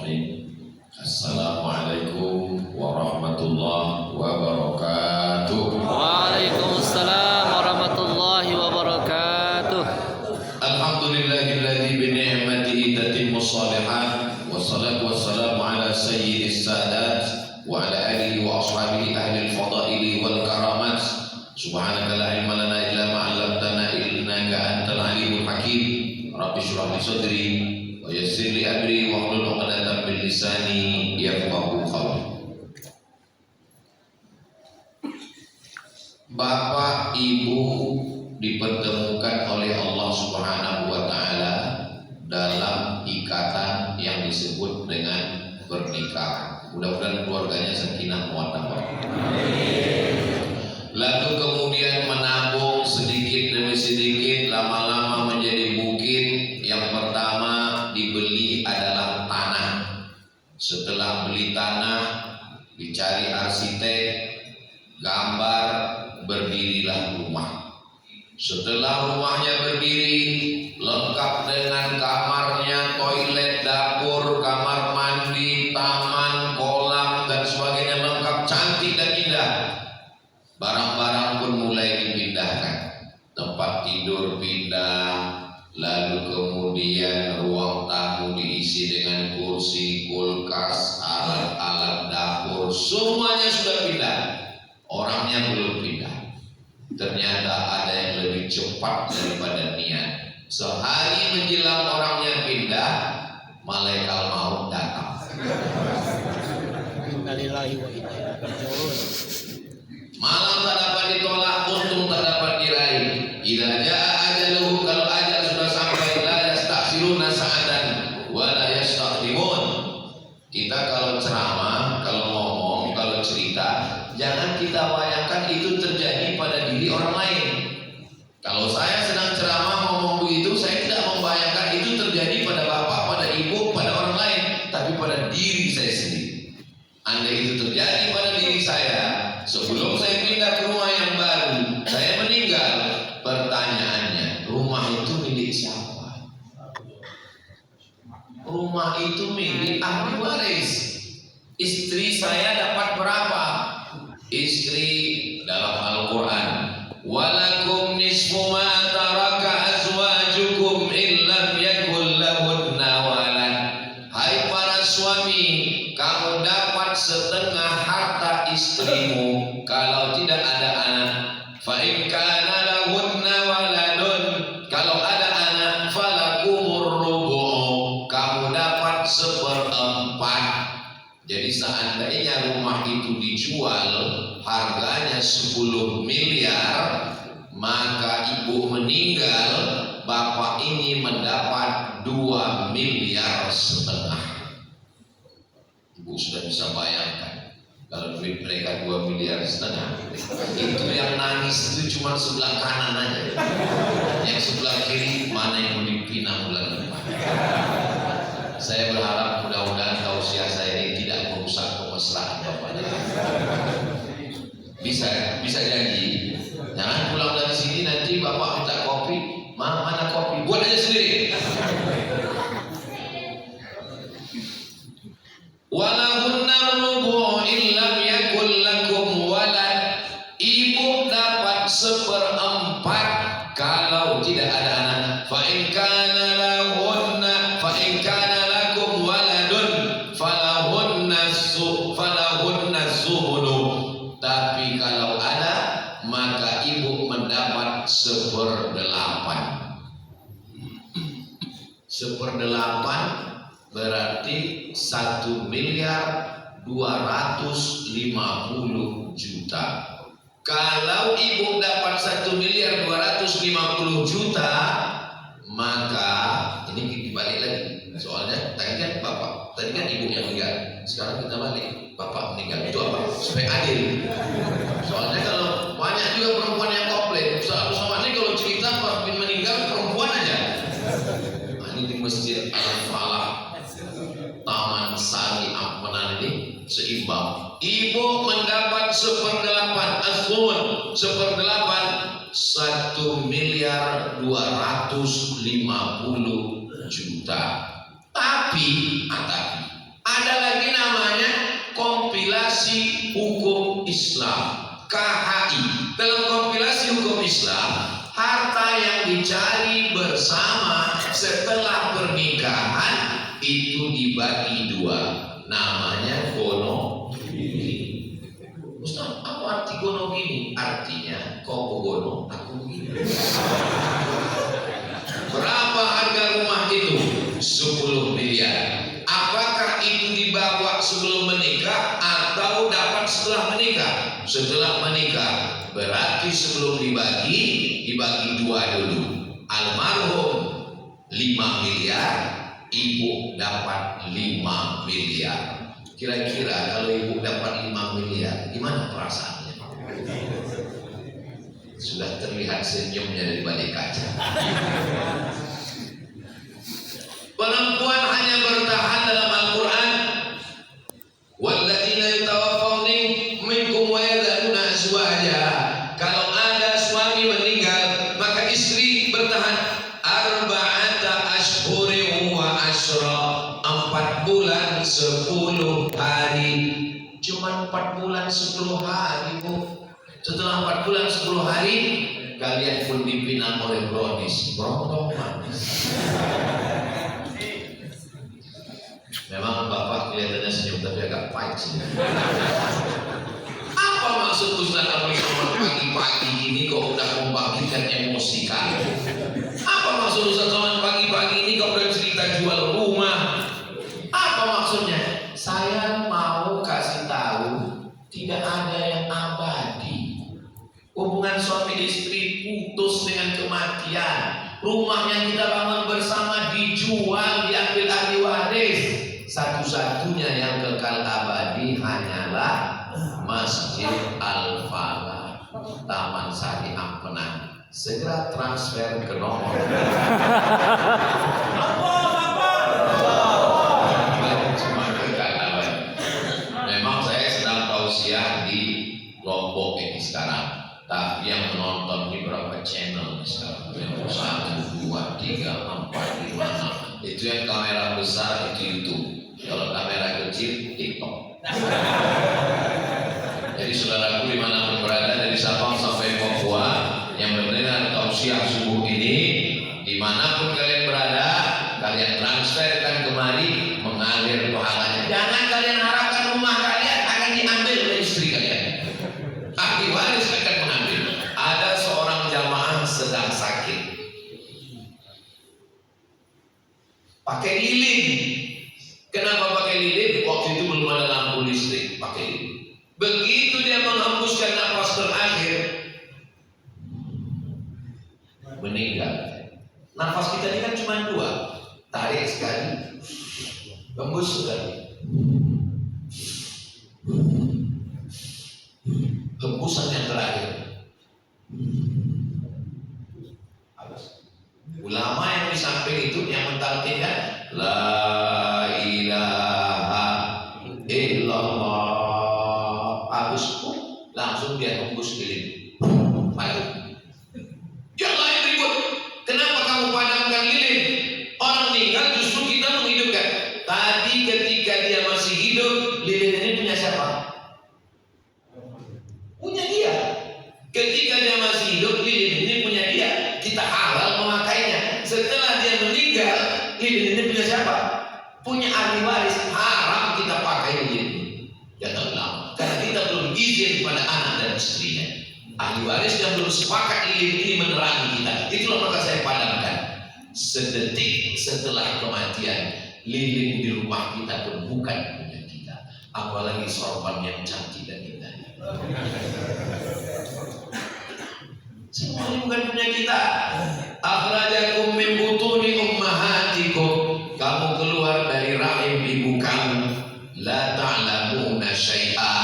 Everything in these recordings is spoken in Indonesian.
Bismillahirrahmanirrahim. Assalamualaikum warahmatullahi wabarakatuh. Waalaikumsalam warahmatullahi wabarakatuh. Alhamdulillahilladzi bi ni'matihi tatimmus shalihat. Wassalatu wassalamu ala sayyidis sadat wa ala alihi wa ashabihi ahli al-fadaili wal karamat. Subhanaka la ilma lana illa ma 'allamtana innaka antal alimul hakim. Rabbi shrah li sadri wa yassir li amri wa hlul 'uqdatam min lisani yafqahu qawli. Bapak Ibu dipertemukan oleh Allah Subhanahu wa taala dalam ikatan yang disebut dengan pernikahan. Mudah-mudahan keluarganya sakinah mawaddah warahmah. Lalu kemudian menabung sedikit demi sedikit, lama-lama menjadi bukit. Yang pertama dibeli adalah tanah. Setelah beli tanah, dicari arsitek, gambar, berdirilah rumah. Setelah rumahnya berdiri, lengkap dengan kamarnya, toilet, dapur, kamar mandi, taman, kolam, dan sebagainya, lengkap, cantik dan indah. Barang-barang pun mulai dipindahkan. Tempat tidur pindah, lalu kemudian ruang tamu diisi dengan kursi, kulkas, alat-alat dapur, semuanya sudah pindah. Orangnya belum pindah. Ternyata ada yang lebih cepat daripada niat. Sehari menjelang orangnya pindah, malaikat maut datang. Innalillahi wa inna ilaihi raji'un. Malam tak dapat ditolak, untung tak dapat diraih. Idza jaa ajaluhu, kalau ajal sudah sampai, la yastakhiruna sa'atan wa la yastaqdimun. Kita kalau ceramah, kalau ngomong, kalau cerita, jangan kita bayangkan itu terjadi pada diri orang lain. Kalau saya sedang ceramah ngomong begitu, saya tidak membayangkan itu terjadi pada bapak, pada ibu, pada orang lain, tapi pada diri saya sendiri. Andai itu terjadi pada diri saya, sebelum saya pindah ke rumah yang baru, saya meninggal, pertanyaannya, rumah itu milik siapa? Rumah itu milik ahli waris. Istri saya dapat berapa? Istri dalam Al-Quran, walakum nisfu ma taraka azwajukum illam yakul lahunna walad. Hai para suami, kamu dapat setengah harta istrimu kalau tidak ada anak. Fa in kana lahunna waladun, kalau ada anak, falakumur rubu', kamu dapat seperempat. Jadi seandainya rumah itu dijual harganya 10 miliar, maka ibu meninggal, bapak ini mendapat 2,5 miliar. Ibu sudah bisa bayangkan, kalau duit mereka 2,5 miliar, itu yang nangis itu cuma sebelah kanan aja. Yang sebelah kiri mana yang mau dipinang bulan depan. Saya berharap mudah-mudahan tausiah saya ini tidak merusak kemesraan bapaknya. Bisa janji, jangan pulang dari sini nanti bapak minta kopi, mana kopi, buat aja sendiri. Walahunna rubu' illam yakul lakum walad, ibu dapat seperempat kalau tidak ada anak. Fa in kana lahunna, fa in kana lakum waladun, falahunna zuhulu. Tapi kalau ada, maka ibu mendapat 1/8. 1/8 berarti 1.250.000.000. Kalau ibu dapat 1.250.000.000, maka ini dibalik lagi. Soalnya tadi kan bapak, tadi kan ibu yang meninggal, sekarang kita balik, bapak meninggal. Itu apa? Supaya adil. Soalnya kalau banyak juga perempuan yang komplain, Ustaz Somad ini kalau cerita pas meninggal perempuan aja. Nah, ini di Masjid Al-Falah, Taman Sari Ampenan ini seimbang. Ibu mendapat 1/8, as-sumun 1/8, 1.250.000.000. Tapi Ada lagi namanya kompilasi hukum Islam, KHI. Dalam kompilasi hukum Islam, harta yang dicari bersama setelah pernikahan itu dibagi dua, namanya gono gini. Ustaz, apa arti gono gini? Artinya kau gono, aku gini. Berapa harga rumah itu? 10 miliar. Apakah itu dibawa sebelum menikah atau dapat setelah menikah? Setelah menikah. Berarti sebelum dibagi dua dulu. Almarhum 5 miliar, ibu dapat 5 miliar. Kira-kira kalau ibu dapat 5 miliar, gimana perasaannya? Sudah terlihat senyumnya dari balik kaca. Perempuan hanya bertahan dalam Al-Quran. Walladzina yatawaffawna minkum wa yadharuna azwaja. Kalau ada suami meninggal, maka istri bertahan arba'ata ashhurin wa ashra, 4 bulan 10 hari. Cuma 4 bulan 10 hari, Bu. Setelah 4 bulan 10 hari, kalian pun dipinang oleh brownies. Brownies manis. Memang Bapak kelihatannya senyum, tapi agak pahit sih. Apa maksud Ustaz Abdul Somad pagi-pagi ini kok udah membangkitkan emosi kalian? Apa maksud Ustaz Somad pagi-pagi ini kok udah cerita jual rumah? Apa maksudnya? Saya mau kasih tahu tidak ada yang abadi. Hubungan suami istri putus dengan kematian. Rumah yang kita bangun bersama dijual, diambil ahli waris. Satu-satunya yang kekal abadi hanyalah Masjid Al-Falah, Taman Sari Ampenan. Segera transfer ke nomor. Cuma kekal abadi. Memang saya sedang tausiah di Lombok ini sekarang. Tapi yang menonton ini berapa channel sekarang? 1, 2, 3, 4, 5, 6. Itu yang kamera besar itu YouTube. Kalau kamera kecil TikTok. Jadi saudaraku dimanapun berada, dari Sabang sampai Papua yang mendengar tausiah subuh ini, dimanapun kalian berada, kalian transferkan kemari mengalir pahalanya. Jangan kalian harapkan rumah kalian akan diambil oleh istri kalian. Ahli waris akan mengambil. Ada seorang jamaah sedang sakit, pakai lilin. Kenapa pakai lilin? Waktu itu belum ada lampu listrik, pakai lilin. Begitu dia menghembuskan nafas terakhir, meninggal. Nafas kita ini kan cuma 2, tarik sekali, hembus sekali. Hembusan yang terakhir. Ulama yang di samping itu yang mentalkinkan La ilaha illallah, habis langsung dia hembus lilin. Ayo, yang lain ribut. Kenapa kamu padamkan lilin? Orang meninggal justru kita menghidupkan. Tadi ketika dia masih hidup, lilin ini punya siapa? Punya dia. Ketika dia masih hidup, lilin ini punya dia. Kita halal memakainya. Setelah dia meninggal, lilin ini punya siapa? Punya ahli waris. Haram kita pakai lilin ini. Ya Allah, karena kita belum izin pada anak dan istrinya. Ahli waris yang belum sepakat lilin ini menerangi kita. Itulah maka saya padamkan. Sedetik setelah kematian, lilin di rumah kita pun bukan punya kita. Apalagi sorban yang cantik dan indah. Semuanya bukan punya kita. Akhrajakum min butuni ummahatikum, kamu keluar dari rahim ibu kamu. La ta'lamuna syai'a.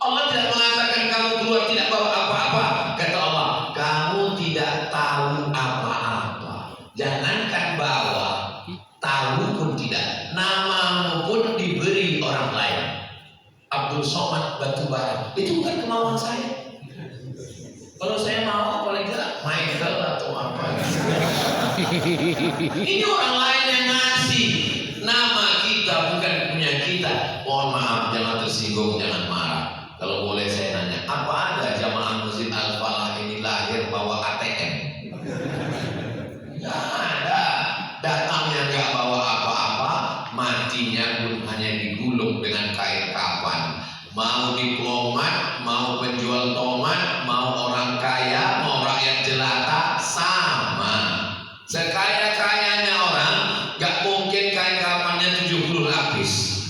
Allah tidak mengatakan kamu keluar tidak bawa apa-apa. Kata Allah, kamu tidak tahu apa-apa. Jangankan bawa, tahu pun tidak. Namamu pun diberi orang lain. Abdul Somad Batubara. Itu bukan kemauan saya. Kalau saya mau paling tidak Michael atau apa. Ini orang lain yang ngasih. Nama kita bukan punya kita. tersinggung jangan marah. Kalau boleh saya nanya, apa ada jamaah Masjid Al-Falah ini lahir bawa ATM? Nggak ada. Datangnya nggak bawa apa-apa, matinya pun hanya digulung dengan kain kapan. Mau diplomat, mau penjual tomat, mau orang kaya, mau rakyat jelata, sama. Sekaya-kayanya orang, gak mungkin kain kapannya 70 lapis.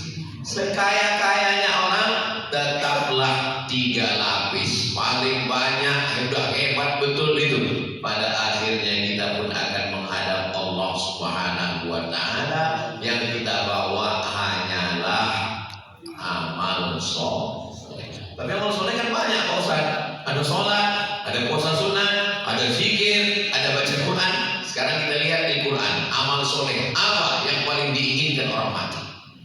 Sekaya-kayanya orang, tetaplah 3 lapis. Paling banyak, udah hebat betul itu. Pada akhirnya kita pun akan menghadap Allah Subhanahu wa Ta'ala. Yang kita bawa hanyalah amal soleh. Tapi amal soleh kan banyak Pak Ustaz. Ada sholat, ada puasa sunnah, ada zikir, ada baca Quran. Sekarang kita lihat di Quran, amal soleh apa yang paling diinginkan orang mati?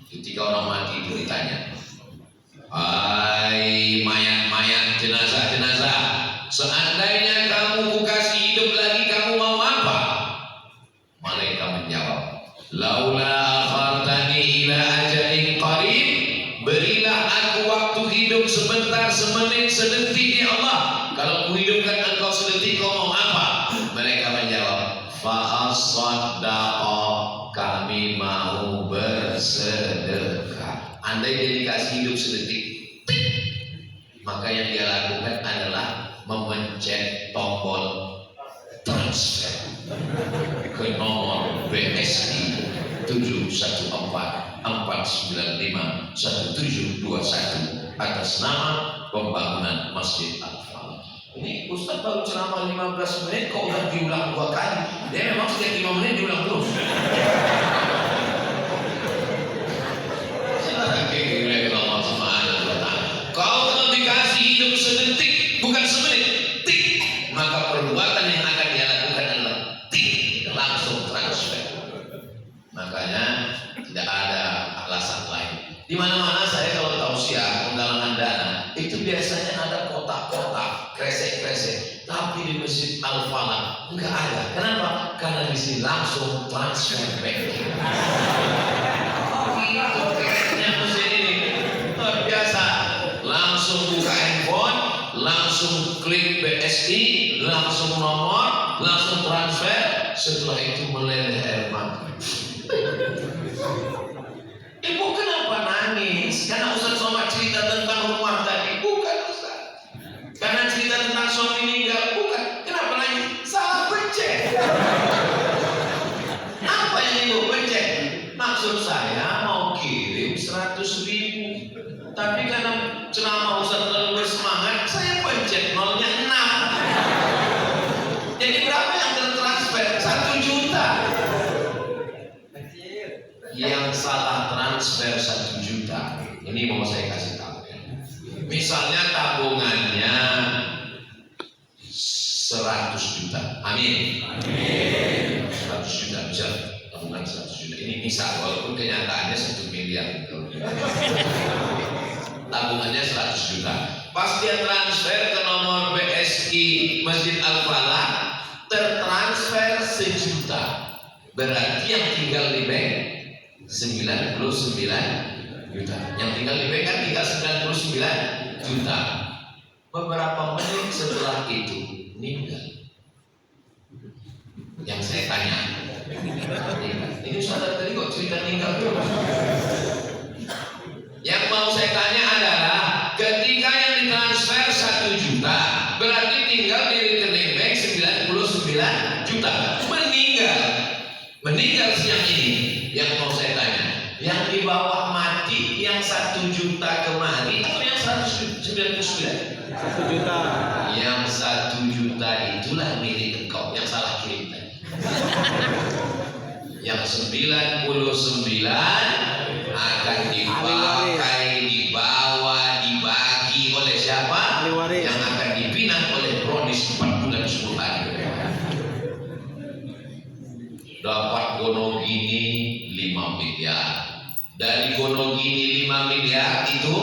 Ketika orang mati itu ditanya, hai mayat-mayat, jenazah-jenazah, seandainya kamu kukasih hidup lagi, kamu mau apa? Mereka menjawab, laula akhartani ila ajalin qarib, berilah aku waktu hidup sebentar, semenit, sedetik ya Allah. Kalau kuhidupkan engkau sedetik, kau mau apa? Mereka menjawab, fa'as-saddaqa, kami mau bersedekah. Andai dia dikasih hidup sedetik, maka yang dia lakukan adalah memencet tombol transfer ke nomor BSI 714-495-1721 atas nama pembangunan Masjid Al-Falah. Ini Ustaz baru ceramah 15 menit kok udah diulang 2 kali. Dia memang setiap 5 menit diulang terus. Kau kalau dikasih hidup sedetik bukan semenit, tik, maka perbuatan yang akan dia lakukan adalah tik, langsung transfer. Makanya tidak ada alasan lain. Di mana-mana saya kalau tausiah penggalangan dana itu biasanya ada kotak-kotak kresek-kresek, tapi di Masjid Al-Falah enggak ada. Kenapa? Karena di sini langsung transfer bank. Itu kreseknya masjid ini luar biasa. Langsung buka handphone, langsung klik BSI, langsung nomor, langsung transfer. Setelah itu meleleh air mata. Ibu kenapa nangis? Karena Ustaz Somad cerita tentang rumah tadi. Bukan Ustaz. Karena cerita tentang suami meninggal. Bukan. Kenapa nangis? Salah pencet. Apa yang ibu pencet? Maksud saya mau kirim 100.000. Tapi karena ceramah Ustaz terlalu bersemangat, saya pencet nolnya 6. Jadi berapa yang tertransfer? 1 juta. Yang salah transfer 1 juta. Ini mau saya kasih tahu ya. Misalnya tabungannya 100 juta. Amin. Amin. 100 juta bisa tabungan 100 juta. Ini misal, walaupun kenyataannya 1 miliar. Tabungannya 100 juta. Pas dia transfer ke nomor BSI Masjid Al-Falah, tertransfer 1 juta. Berarti yang tinggal di bank 99 juta. Yang tinggal di bank kan tinggal 99 juta. Beberapa menit setelah itu meninggal. Yang saya tanya, ini Ustaz tadi kok cerita meninggal terus? Yang mau saya tanya adalah ketika yang ditransfer 1 juta, berarti tinggal di rekening bank 99 juta. Meninggal siang ini. Yang mau saya tanya, yang di bawah mati yang 1 juta kemari atau yang 199? 1 juta. Yang 1 juta itulah milik engkau. Yang salah kirim tadi. Yang 99 akan dipakai, dibawa, dibagi oleh siapa? Yang akan dipinang oleh Bronis 4 bulan 10 hari. Dapat Gonogini 5 miliar. Dari Gonogini 5 miliar itu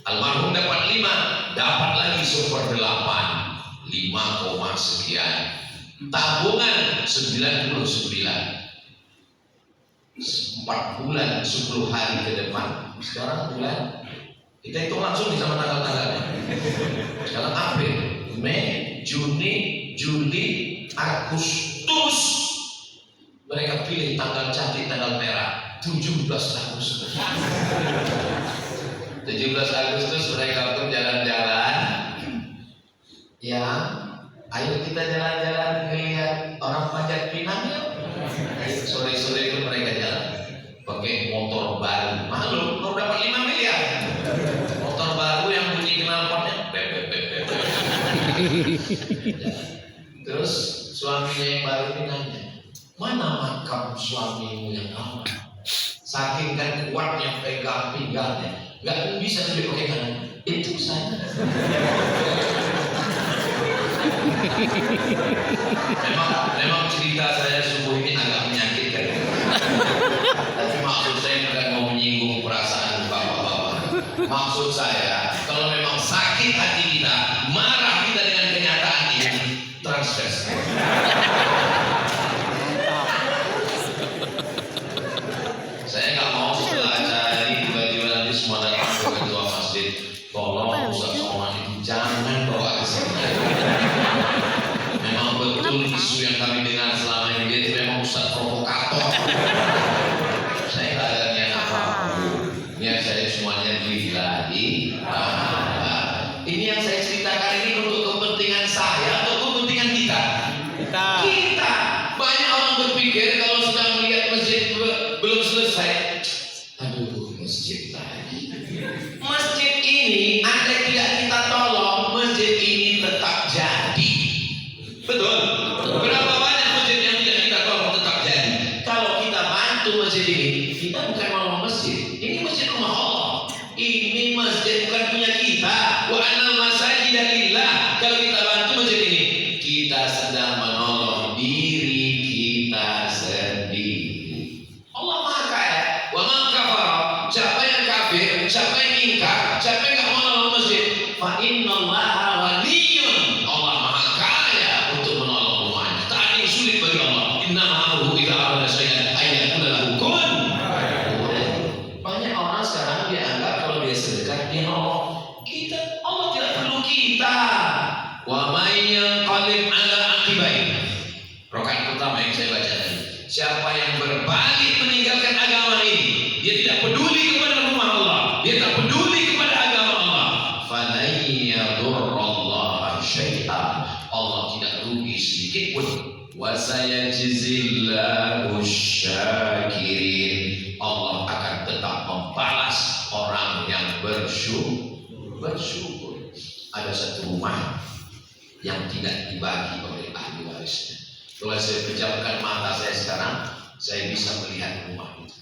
almarhum dapat 5, dapat lagi 1/8, 5, sekian. Tabungan 99. 4 bulan 10 hari ke depan. Sekarang bulan Kita hitung langsung di sama tanggal-tanggalnya. Sekarang April, Mei, Juni, Juli, Agustus. Mereka pilih tanggal cantik, tanggal merah, 17 Agustus. 17 Agustus mereka pun jalan-jalan. Ya, ayo kita jalan-jalan lihat orang Panjat Pinang ya. Sore-sore itu mereka jalan pakai motor baru. Malu, mau dapat 5 miliar. Motor baru yang bunyi knalpotnya bep bep bep bep. Terus suaminya yang baru ini nanya, mana makam suamimu yang lama? Saking kan kuatnya pegang pinggangnya, nggak bisa lebih pakai kanan. Itu saya. memang cerita saya subuh ini agak menyakitkan. Tapi maksud saya bukan mau menyinggung perasaan bapak-bapak. Maksud saya, kalau memang sakit hati kita, marah kita dengan kenyataan ini, transfer. Saya nggak mau setelah acara ini tiba-tiba nanti semua datang ke ketua masjid. Tolong Ustaz Somad itu jangan bawa ke sini. Memang betul isu yang kami dengar selama ini, dia itu memang Ustaz provokator. Saya nggak ada niat apa-apa. Niat saya semuanya lillahi. Ini yang saya ceritakan ini untuk kepentingan saya atau kepentingan kita? Kita. Banyak orang berpikir kalau sudah melihat masjid belum selesai, aduh masjid lagi. Masjid ini ada tidak kita tolong, masjid ini tetap jadi. Betul? Berapa banyak masjid yang tidak kita tolong tetap jadi? Kalau kita bantu masjid ini, kita bukan mau masjid. Ini masjid rumah Allah. Ini masjid bukan punya kita. Wa anal masajida lillah. Kalau kita bantu masjid ini, kita sedang menolong diri kita sendiri. Allah Maha Kaya. Wa man kafara, siapa yang kafir, siapa yang ingkar, siapa yang enggak mau menolong masjid, fa innallaha waliyyun. Allah Maha Kaya untuk menolong rumahnya. Tak ada yang sulit bagi Allah. Innama amruhu idza arada syai'an an yaqula lahu kun. Banyak orang sekarang dia anggap kalau dia sedekah dia nolong. Kita, Allah tidak perlu kita. Wa may yanqalib ala aqibaihi. Rakaat pertama yang saya baca tadi. Siapa yang berbalik meninggalkan agama ini, dia tidak peduli kepada rumah Allah, dia tak peduli kepada agama Allah. Falan yadurrallaha syai'a. Allah tidak rugi sedikit pun. Wa sayajzillahu syakirin. Allah akan tetap membalas orang yang bersyukur. Ada satu rumah yang tidak dibagi oleh ahli warisnya. Kalau saya pejamkan mata saya sekarang, saya bisa melihat rumah itu.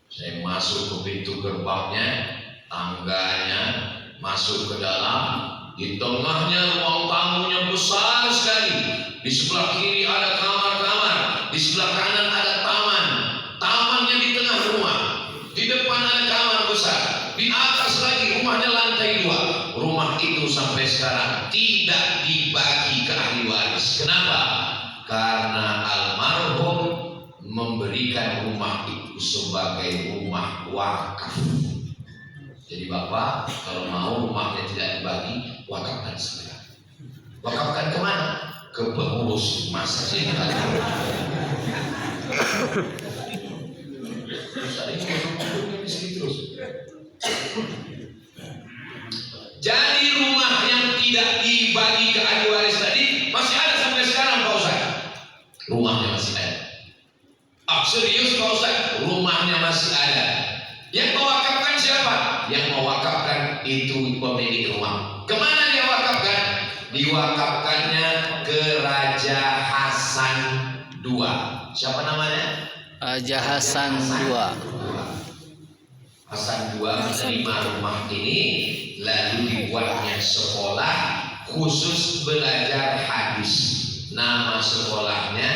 Saya masuk ke pintu gerbangnya, tangganya, masuk ke dalam. Di tengahnya ruang tamunya besar sekali. Di sebelah kiri ada kamar-kamar, di sebelah kanan ada taman. Tamannya di tengah rumah. Di depan ada kamar besar. Di atas lagi rumahnya lantai 2. Rumah itu sampai sekarang tidak dibagi ke ahli waris. Kenapa? Karena almarhum memberikan rumah itu sebagai rumah wakaf. Jadi bapak kalau mau rumahnya tidak dibagi, wakafkan segera. Wakafkan kemana? Ke pengurus masjid. Jadi rumah yang tidak dibagi ke ahli waris tadi masih ada sampai sekarang Pak Ustaz. Rumahnya masih ada. Serius Pak Ustaz, rumahnya masih ada. Yang mewakafkan siapa? Yang mewakafkan itu pemilik rumah. Kemana dia wakafkan? Diwakafkannya ke Raja Hasan II. Siapa namanya? Raja Hasan II. Hasan II menerima rumah ini, lalu dibuatnya sekolah khusus belajar hadis. Nama sekolahnya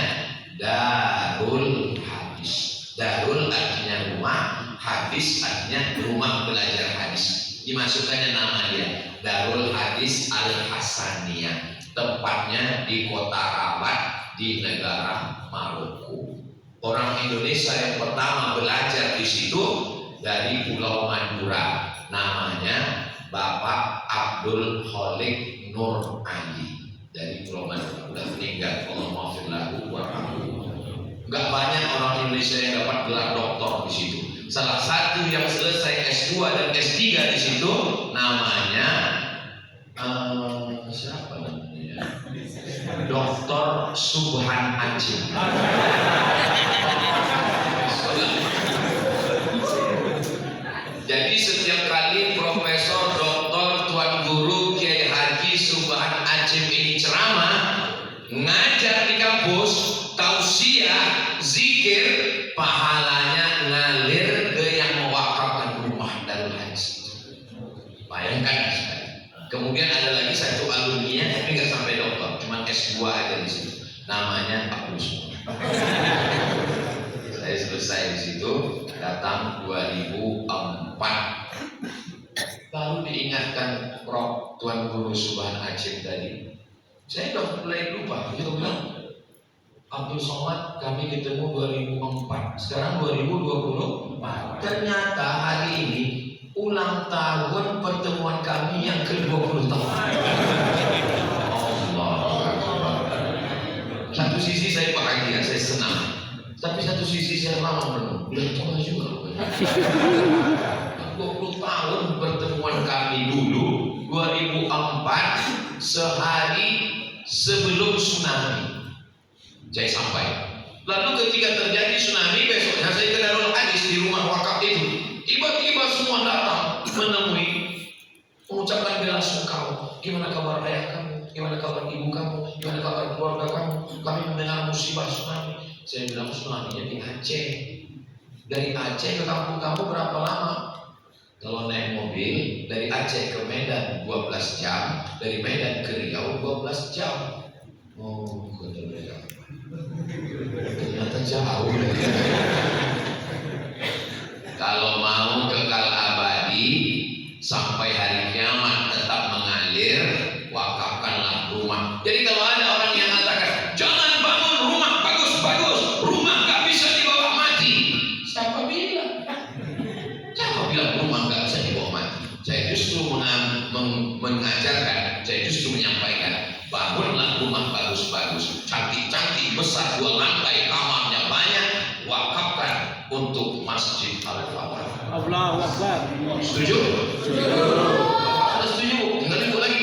Darul Hadis. Darul artinya rumah, hadis artinya rumah belajar hadis. Dimasukkannya nama dia Darul Hadis Al-Hasaniyah. Tempatnya di kota Rabat di negara Maroko. Orang Indonesia yang pertama belajar di situ dari Pulau Madura. namanya Bapak Abdul Kholik Nur Ali dari Pulau Madura, udah meninggal, Allah maafin lahu warahmatuhu. Gak banyak orang Indonesia yang dapat gelar doktor di situ. Salah satu yang selesai S2 dan S3 di situ namanya siapa namanya? Dr. Subhan Aceh. Jadi setiap kali Profesor Dr. Tuan Guru Kiai Haji Subhan Aceh ini ceramah, ngajar di kampus, tausiah, zikir, pahalanya ngalir ke yang mewakafkan rumah Darul Hadis. Bayangkan sekali. Kemudian ada lagi satu alumni tapi nggak sampai doktor, cuma S2 aja di situ. Namanya Pak Rusmo. Saya selesai di situ, datang 2004. Baru diingatkan Prof. Tuan Guru Subhan Aceh tadi. Saya udah mulai lupa. Dia bilang, Abdul Somad kami ketemu 2004, sekarang 2024. Ternyata hari ini ulang tahun pertemuan kami yang ke-20 tahun. Allah. Satu sisi saya bahagia, saya senang, tapi satu sisi saya lama udah tua juga. 20 tahun pertemuan kami dulu 2004, sehari sebelum tsunami. Saya sampai. Lalu ketika terjadi tsunami, besoknya saya ke Darul Hadis di rumah wakaf itu. Tiba-tiba semua datang menemui, mengucapkan bela sungkawa. Gimana kabar ayah kamu? Gimana kabar ibu kamu? Gimana kabar keluarga kamu? Kami mendengar musibah tsunami. Saya bilang tsunami-nya di Aceh. Dari Aceh ke kampung kamu berapa lama? Kalau naik mobil dari Aceh ke Medan 12 jam, dari Medan ke Riau 12 jam. Oh, kata mereka. Ternyata jauh. Kalau mau kekal abadi sampai hari kiamat tetap mengalir, wakafkanlah rumah. Jadi kalau ada orang yang mengatakan jangan bangun rumah bagus-bagus, rumah gak bisa dibawa mati. Siapa bilang? Siapa bilang rumah gak bisa dibawa mati? Saya justru mengajarkan, saya justru menyampaikan, bangunlah rumah bagus-bagus, cantik-cantik, besar, 2 lantai, kamarnya banyak, wakafkan untuk Masjid Al-Fatah. Allahu Akbar. Setuju? Sudah setuju? Tinggal ibu lagi.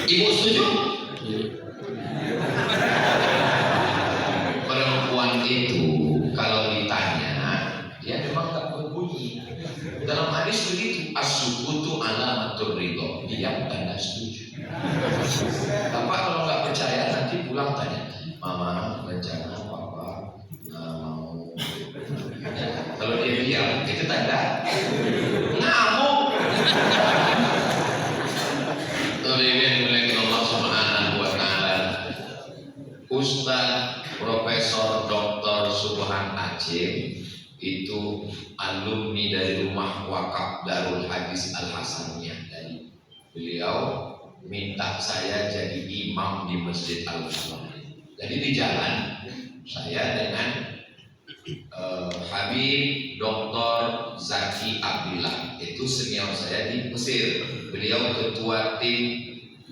Ibu setuju? Perempuan itu kalau ditanya, dia memang tak berbunyi. Dalam hadis begitu, as-sukutu alamatur ridho, diam tanda setuju. Bapak kalau nggak percaya nanti pulang tanya, Mama rencana Papa mau. Kalau dia diam, itu tanda ngamuk. Allah Subhanahu wa Ta'ala. Ustaz Profesor Dr. Subhan Aceh itu alumni dari rumah wakaf Darul Hadis Al Hasaniyah. Dari beliau minta saya jadi imam di Masjid Al-Fatah. Jadi di jalan saya dengan Habib Dr. Zaki Abdillah, itu senior saya di Mesir. Beliau ketua tim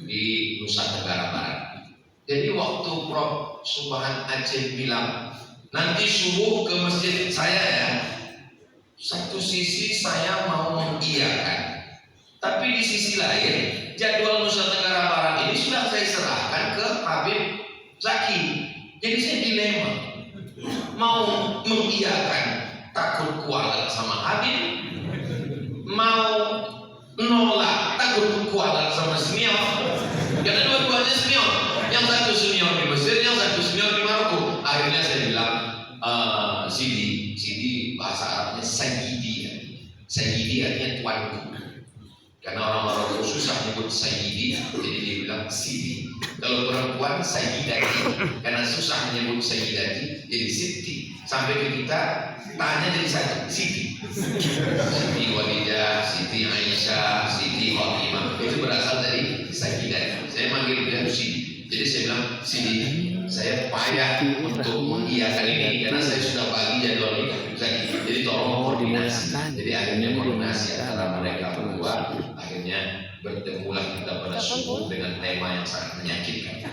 di Nusa Tenggara Barat. Jadi waktu Prof. Subhan Aceh bilang nanti subuh ke masjid saya ya, satu sisi saya mau mengiyakan, tapi di sisi lain jadwal Nusa Tenggara Barat ini sudah saya serahkan ke Habib Zaki. Jadi saya dilema, mau mengiyakan takut kualat sama Habib, mau nolak takut kualat sama senior. Karena dua-duanya senior, yang satu senior di Mesir, yang satu senior di Maroko. Akhirnya saya bilang Sidi bahasa Arabnya Sayyidi ya. Sayyidi artinya tuanku. Karena orang Maroko susah nyebut Sayyidi, jadi dia bilang Sidi. Kalau perempuan Sayyidati, karena susah menyebut Sayyidati, jadi Siti. Sampai ke kita tanya jadi satu, Siti. Siti Walidah, Siti Aisyah, Siti Fatimah, itu berasal dari Sayyidati. Saya manggil dia Sidi. Jadi saya bilang Sidi, saya payah untuk mengiyakan ini karena saya sudah bagi jadwal ini. Jadi tolong koordinasi. Jadi akhirnya koordinasi antara mereka berdua, akhirnya bertemulah kita pada subuh dengan tema yang sangat menyakitkan.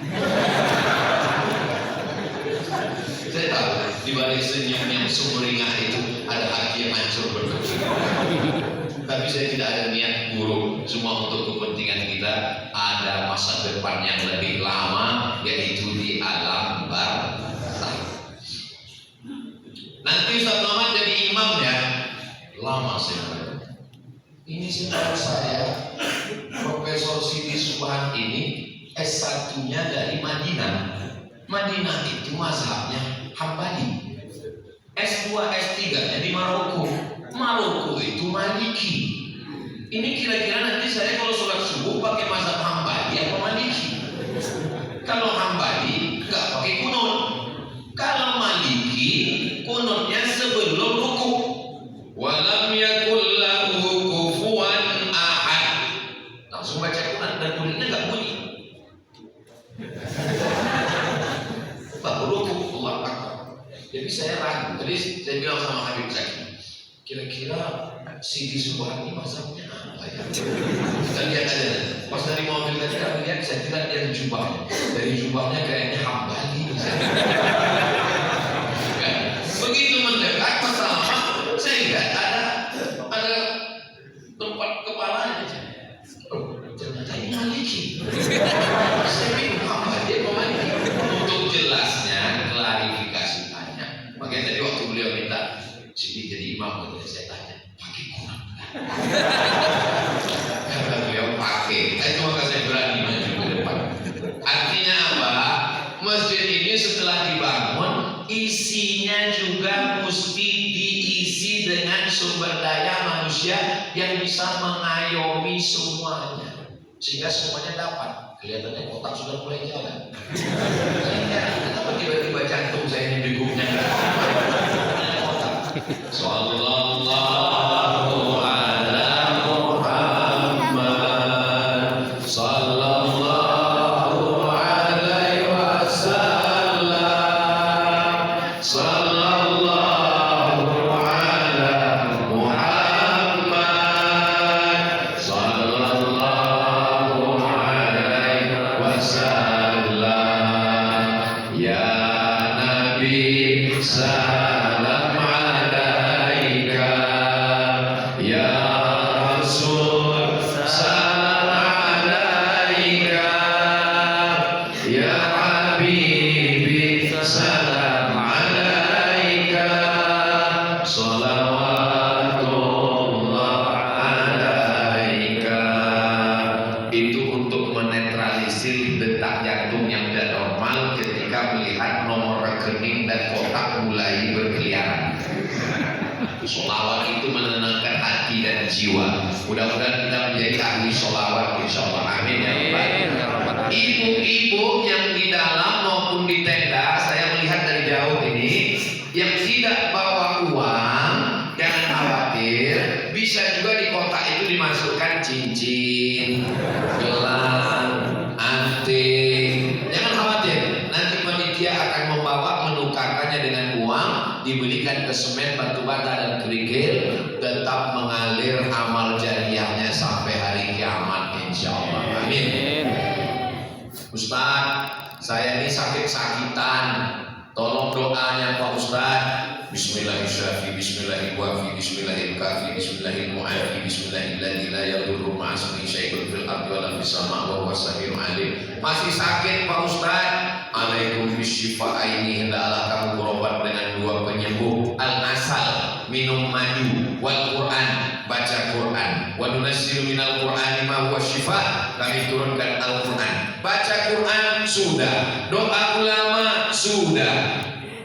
Saya tahu di balik senyum yang sumringah itu ada hati yang hancur berkecil. Tapi saya tidak ada niat buruk, semua untuk kepentingan kita. Ada masa depan yang lebih lama, yaitu di alam barzakh. Nanti Ustaz Muhammad jadi imam ya, lama sekali. Ini saudara saya, Profesor Siti Subhan ini S1-nya dari Madinah. Madinah itu mazhabnya Hambali. S2, S3-nya di Maroko. Maroko itu Maliki. Ini kira-kira nanti saya kalau sholat subuh pakai mazhab Hambali atau Maliki? Kalau Hambali nggak pakai kunut. Kalau Maliki kunutnya sebelum ruku. Walam yakul lahu kufuwan ahad. Langsung baca kunut dan kunutnya nggak bunyi. Baru ruku Allah Akbar. Jadi saya ragu. Tadi saya bilang sama Habib Zaki, kira-kira Siti Subhan ini mazhabnya apa ya? Kita lihat aja. Pas dari mobil tadi kami lihat, saya lihat dari jubahnya. Dari jubahnya kayaknya Hambali. Begitu mendekat masalah, saya lihat ada tempat kepalanya. Oh, ternyata ini Maliki. Saya bingung Hambali apa Maliki. Untuk jelasnya, klarifikasi tanya. Makanya tadi waktu beliau minta Siti jadi imam, saya tanya, pakai kunut? Kata beliau pakai. Itu maka saya berani maju ke depan. Artinya apa? Masjid ini setelah dibangun, isinya juga mesti diisi dengan sumber daya manusia yang bisa mengayomi semuanya, sehingga semuanya dapat. Kelihatannya kotak sudah mulai jalan. Kenapa tiba-tiba jantung saya ini degupnya? Sallallahu ala Muhammad sallallahu alaihi wasallam sallallahu ala Muhammad sallallahu alaihi wasallam ya Nabi salam alaika ya Rasul salam alaika ya Habibi salam alaika salawatullah alaika. Itu untuk menetralisir detak jantung yang tidak normal ketika melihat nomor rekening dan kotak mulai berkeliaran. Sholawat itu menenangkan hati dan jiwa. Mudah-mudahan kita menjadi ahli sholawat, insyaallah. Amin ya rabbal alamin. Ibu-ibu yang di dalam maupun di tenda, saya melihat dari jauh ini, yang tidak bawa uang, jangan khawatir. Bisa juga di kotak itu dimasukkan cincin, gelang, anting. Jangan khawatir. Nanti panitia akan membawa menukarkannya dengan uang, dibelikan ke semen, batu bata dan kerikil, tetap mengalir amal jariahnya sampai hari kiamat, insyaallah. Amin. Ustaz, saya ini sakit-sakitan, tolong doanya Pak Ustaz. Bismillahirrahmanirrahim, Bismillahirrahmanirrahim, Bismillahirrahmanirrahim, Bismillahirrahmanirrahim, Bismillahirrahmanirrahim, la yadurru ma'asmihi syai'un fil ardi wa la fis sama' wa huwas samiul alim. Masih sakit Pak Ustaz? Alaikum bisyifa'aini, hendaklah kamu berobat dengan dua penyembuh. Al-asal, minum madu, wal Quran, baca Quran. Wa nunazzilu minal Qur'ani ma huwa syifa', kami turunkan Al-Quran. Baca Quran sudah, doa ulama sudah,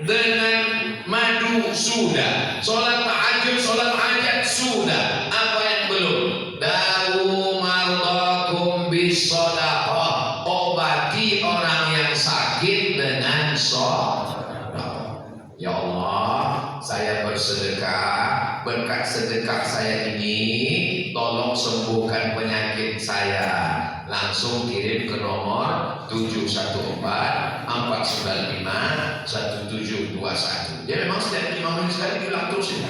dengan madu sudah, sholat tahajud, sholat hajat sudah. Apa yang belum? Dawu mardakum bisadaqah, obati orang yang sakit dengan sedekah. Ya Allah, saya bersedekah, berkat sedekah saya ini tolong sembuhkan penyakit saya. Langsung kirim ke nomor 714-495-1721. Dia memang setiap 5 menit sekali diulang terus ya.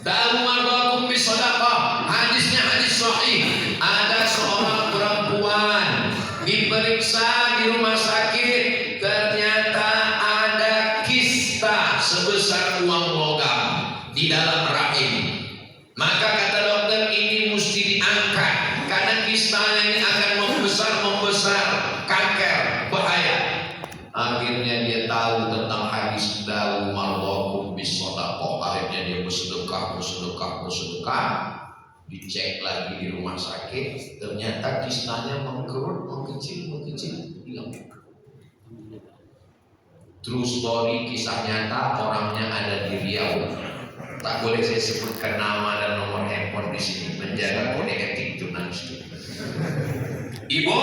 Dalu mardakum bisadaqah. Hadisnya hadis sahih. Ada seorang perempuan diperiksa di rumah sakit, ternyata ada kista sebesar uang logam di dalam rahim. Maka kata dokter, ini mesti diangkat karena kistanya ini akan membesar, kanker, bahaya. Akhirnya dia tahu tentang hadis dalu mardakum bisadaqah. Akhirnya dia bersedekah. Dicek lagi di rumah sakit, ternyata kistanya mengkerut, mengkecil, hilang. True story, kisah nyata, orangnya ada di Riau. Tak boleh saya sebutkan nama dan nomor handphone di sini, menjaga kode etik jurnalistik. Ibu,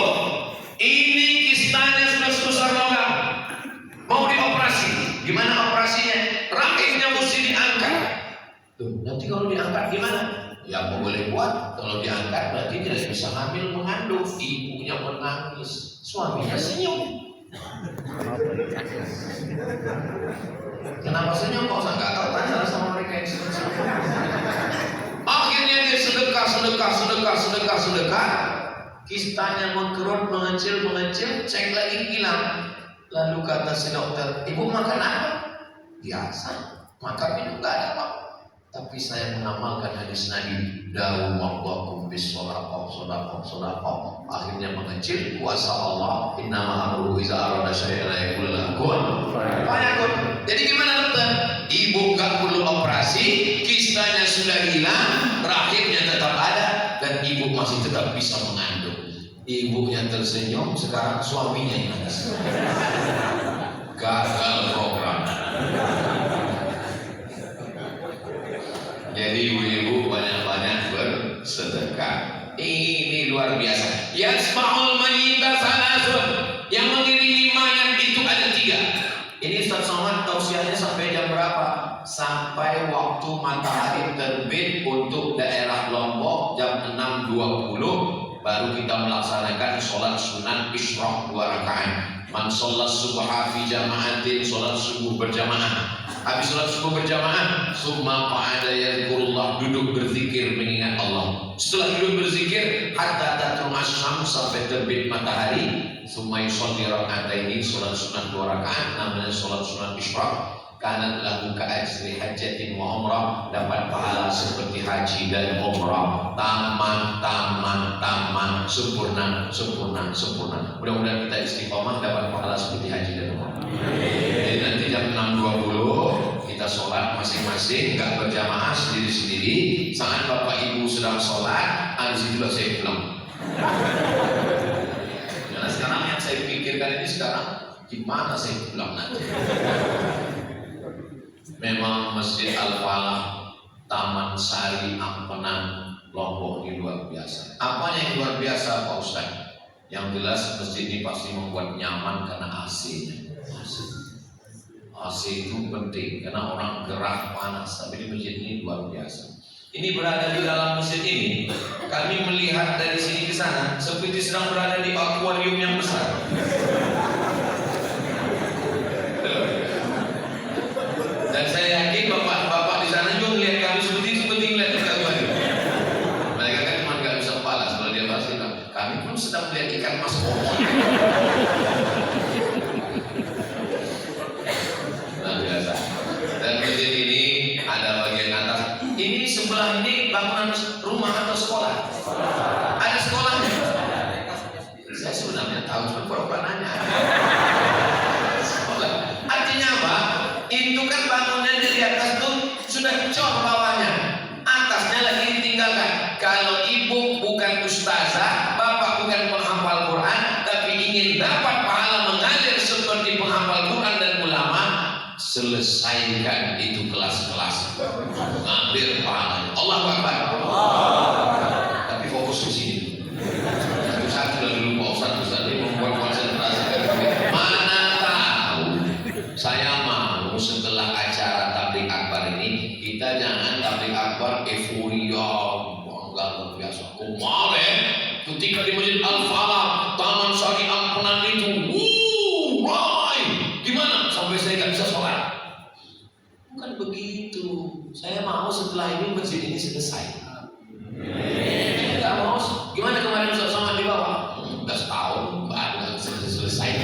ini kistanya sudah sebesar logam, mau dioperasi. Gimana operasinya? Rahimnya mesti diangkat. Tuh, nanti kalau diangkat gimana? Ya apa boleh buat, kalau diangkat berarti tidak bisa hamil mengandung. Ibunya menangis, suaminya senyum. Kenapa senyum? Kok saya nggak tahu, tanya sama mereka yang senyum. Akhirnya dia sedekah. Kistanya mengkerut, mengecil, cek lagi hilang. Lalu kata si dokter, ibu makan apa? Biasa, makan minum nggak ada apa. Tapi saya mengamalkan hadis Nabi, dawu mardakum bisadaqah. Akhirnya mengecil, kuasa Allah, innama amruhu iza arada syai'an yaqulu lahu kun fayakun. Jadi gimana dokter? Ibu nggak perlu operasi, kistanya sudah hilang, rahimnya tetap ada, dan ibu masih tetap bisa mengandung. Ibunya tersenyum, sekarang suaminya yang nangis. Gagal program. Jadi ibu-ibu banyak-banyak bersedekah. Ini luar biasa. Yasma'ul mayyita salasun. Yang mengiringi mayat itu ada 3. Ini Ustaz Somad tausiahnya sampai jam berapa? Sampai waktu matahari terbit untuk daerah Lombok jam 6.20 baru kita melaksanakan sholat sunat isyraq 2 rakaat. Man sholat subha fi jama'atin, sholat subuh berjamaah. Habis sholat subuh berjamaah, summa qa'ada yadhkurullah, duduk berzikir mengingat Allah. Setelah duduk berzikir, hatta tatlu asyam, sampai terbit matahari. Summa yusalli raka'ataini, sholat sunat 2 rakaat, namanya sholat sunat isyraq. Karena lahu ka'ajri hajatin wa umrah, dapat pahala seperti haji dan umrah. Taman, sempurna. Mudah-mudahan kita istiqomah dapat pahala seperti haji dan umrah. Jadi nanti jam 6.20 kita sholat masing-masing, nggak berjamaah, sendiri-sendiri. Saat bapak ibu sedang sholat, habis itu saya pulang. Karena sekarang yang saya pikirkan ini sekarang, gimana saya pulang nanti? Memang Masjid Al-Falah, Taman Sari, Ampenan, Lombok ini luar biasa. Apa yang luar biasa Pak Ustaz? Yang jelas masjid ini pasti membuat nyaman karena AC-nya. AC itu penting karena orang gerah panas, tapi di masjid ini luar biasa. Ini berada di dalam masjid ini, kami melihat dari sini ke sana seperti sedang berada di akuarium yang besar. Dan saya yakin bapak-bapak di sana juga melihat kami seperti melihat ikan tadi. Mereka kan cuma nggak bisa balas kalau dia balas bilang, kami pun sedang melihat ikan mas koma. Nah biasa. Dan masjid ini ada bagian atas. Ini sebelah ini bangunan rumah atau sekolah? Ada sekolahnya. Saya sebenarnya tahu, cuma pura-pura nanya. Artinya apa? Itu kan bangunan di atas tuh sudah cor bawahnya, atasnya lagi ditinggalkan. Kalau ibu bukan ustazah, bapak bukan penghafal Quran, tapi ingin dapat pahala mengajar seperti penghafal Quran dan ulama, selesaikan itu kelas-kelas, ngambil pahalanya. Allahu Akbar. Tapi fokus di sini. Satu dulu Pak Ustaz ini membuat konsentrasi. Mana tahu saya mau setelah acara tabligh akbar ini kita jangan tabligh akbar euforia bangga luar biasa. Kemarin ketika di Masjid Al-Falah Taman Sari Ampenan itu, gimana sampai saya nggak bisa sholat? Bukan begitu. Saya Saya mau setelah ini masjid ini selesai. Saya nggak mau. Gimana kemarin Ustaz Somad di bawah? Udah setahun, nggak selesai.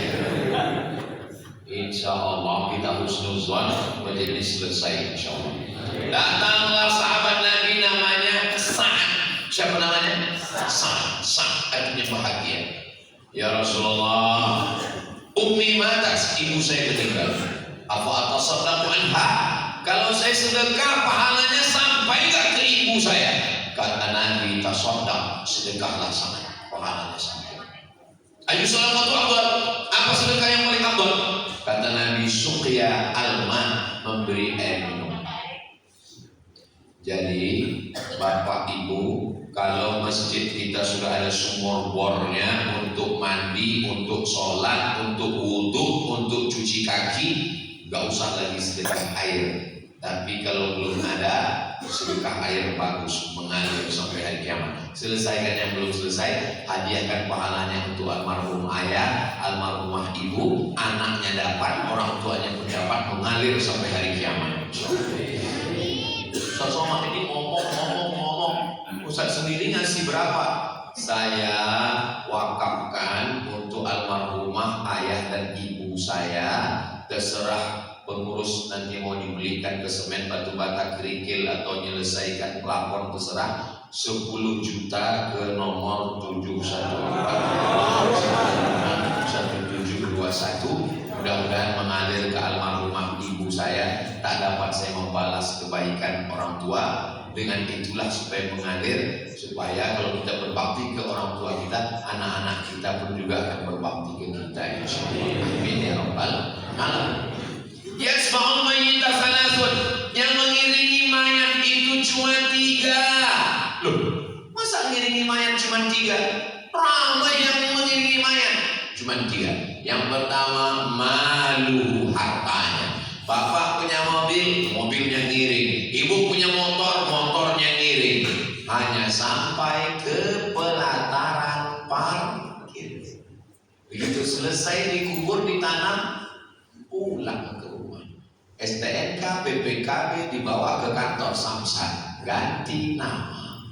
Insya Allah kita husnuzon masjid ini selesai. Insya Allah. Datanglah sahabat Nabi namanya Sa'ad. Siapa namanya? Sa'ad. Sa'ad artinya bahagia. Ya Rasulullah, ummi matat, ibu saya meninggal. Apa atasaddaqu anha? Kalau saya sedekah pahalanya sampai enggak ke ibu saya? Kata Nabi, tasaddaq, sedekahlah sama pahalanya sampai. Ayu salawatu afdal, apa sedekah yang paling afdal? Kata Nabi, suqya alma, memberi air minum. Jadi Bapak Ibu, kalau masjid kita sudah ada sumur bornya untuk mandi, untuk sholat, untuk wudhu, untuk cuci kaki, nggak usah lagi sedekah air. Tapi kalau belum ada, sedekah air bagus, mengalir sampai hari kiamat. Selesaikan yang belum selesai, hadiahkan pahalanya untuk almarhum ayah, almarhumah ibu, anaknya dapat, orang tuanya pun dapat, mengalir sampai hari kiamat. Ustaz Somad ini ngomong. Ustaz sendiri ngasih berapa? Saya wakafkan untuk almarhumah ayah dan ibu saya. Terserah pengurus nanti mau dibelikan ke semen, batu bata, kerikil atau menyelesaikan pelapor, terserah. 10 juta ke nomor 7141721. Mudah-mudahan mengalir ke almarhumah ibu saya. Tak dapat saya membalas kebaikan orang tua. Dengan itulah supaya mengalir, supaya kalau kita berbakti ke orang tua kita, anak-anak kita pun juga akan berbakti ke kita, insyaallah. Amin ya rabbal alamin. Yasma'ul mayyita salasun, yang mengiringi mayat itu cuma 3. Loh, masa mengiringi mayat cuma 3? Ramai yang mengiringi mayat cuma 3. Yang pertama, malu, hartanya. Bapak punya mobil, mobilnya ngiring. Ibu punya motor, motornya ngiring. Hanya sampai ke pelataran parkir. Begitu selesai dikubur, ditanam, pulang ke rumah. STNK, BPKB dibawa ke kantor Samsat, ganti nama.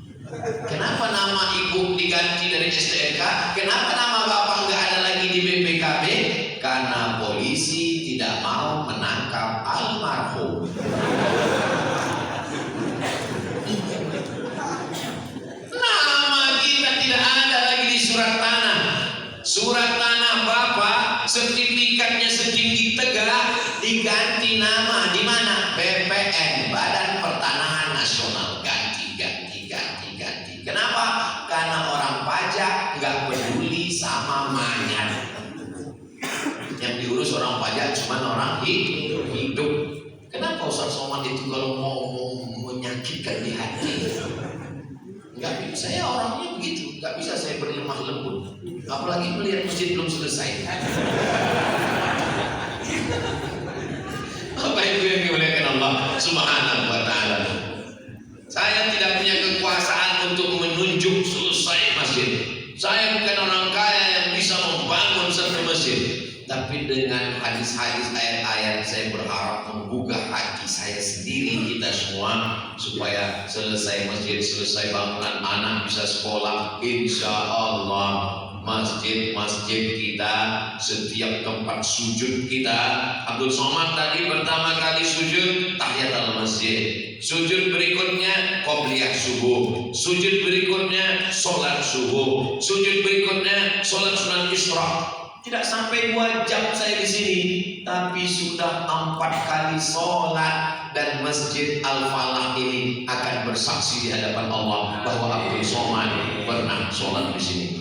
Kenapa nama ibu diganti dari STNK? Kenapa nama bapak nggak ada lagi di BPKB? Karena polisi tidak mau menangkap almarhum. Nama kita tidak ada lagi di surat tanah. Surat tanah bapak, sertifikatnya setinggi tegak, diganti nama di mana? BPN, Badan Pertanahan Nasional. Ganti. Kenapa? Karena orang pajak nggak peduli sama mayat. Yang diurus orang pajak cuma orang hidup. Kenapa Ustaz Somad itu kalau mau menyakitkan di hati? Enggak, saya orangnya begitu. Nggak bisa saya berlemah lembut. Apalagi melihat masjid belum selesai. Bapak Ibu yang dimuliakan Allah Subhanahu wa ta'ala. Saya tidak punya kekuasaan untuk menunjuk selesai masjid. Saya bukan orang kaya yang bisa membangun satu masjid. Tapi dengan hadis-hadis, ayat-ayat, saya berharap menggugah hati saya sendiri, kita semua, supaya selesai masjid, selesai bangunan, anak bisa sekolah, insya Allah masjid-masjid kita, setiap tempat sujud kita. Abdul Somad tadi pertama kali sujud tahiyatul masjid, sujud berikutnya qobliyah subuh, sujud berikutnya sholat subuh, sujud berikutnya sholat sunat isra. Tidak sampai 2 jam saya di sini, tapi sudah 4 kali sholat, dan Masjid Al-Falah ini akan bersaksi di hadapan Allah bahwa Abdul Somad pernah sholat di sini.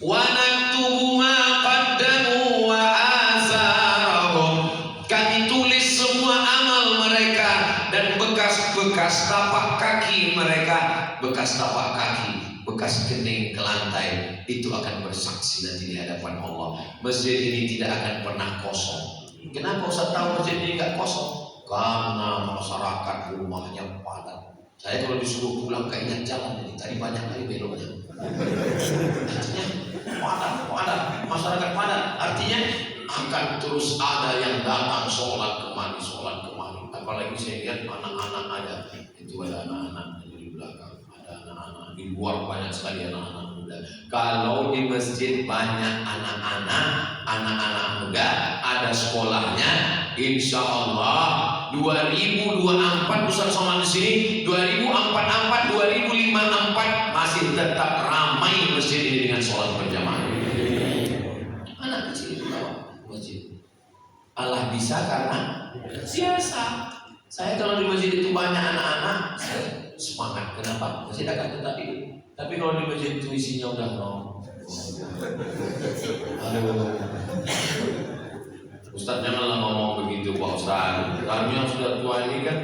Wa naktubu ma qaddamu wa atharahum. Kami tulis semua amal mereka dan bekas-bekas tapak kaki mereka, bekas tapak kaki, bekas kening ke lantai, itu akan bersaksi nanti di hadapan Allah. Masjid ini tidak akan pernah kosong. Kenapa Ustaz tahu masjid ini nggak kosong? Karena masyarakat rumahnya padat. Saya kalau disuruh pulang keingat jalan ini, tadi banyak kali beloknya. Artinya padat, masyarakat padat. Artinya akan terus ada yang datang sholat kemari. Apalagi saya lihat anak-anak ada, itu ada anak-anak di belakang, ada anak-anak di luar, banyak sekali anak-anak muda. Kalau di masjid banyak anak-anak muda, ada sekolahnya, insya Allah 2024 Ustaz Somad di sini, 2044, 2054 masih tetap ramai masjid ini dengan sholat berjamaah. Anak kecil itu tahu masjid. Allah bisa karena biasa. Saya kalau di masjid itu banyak anak-anak, saya semangat. Kenapa? Masjid akan tetap hidup. Tapi kalau di masjid itu isinya udah nol. Ustaz janganlah ngomong begitu Pak Ustaz. Kami yang sudah tua ini kan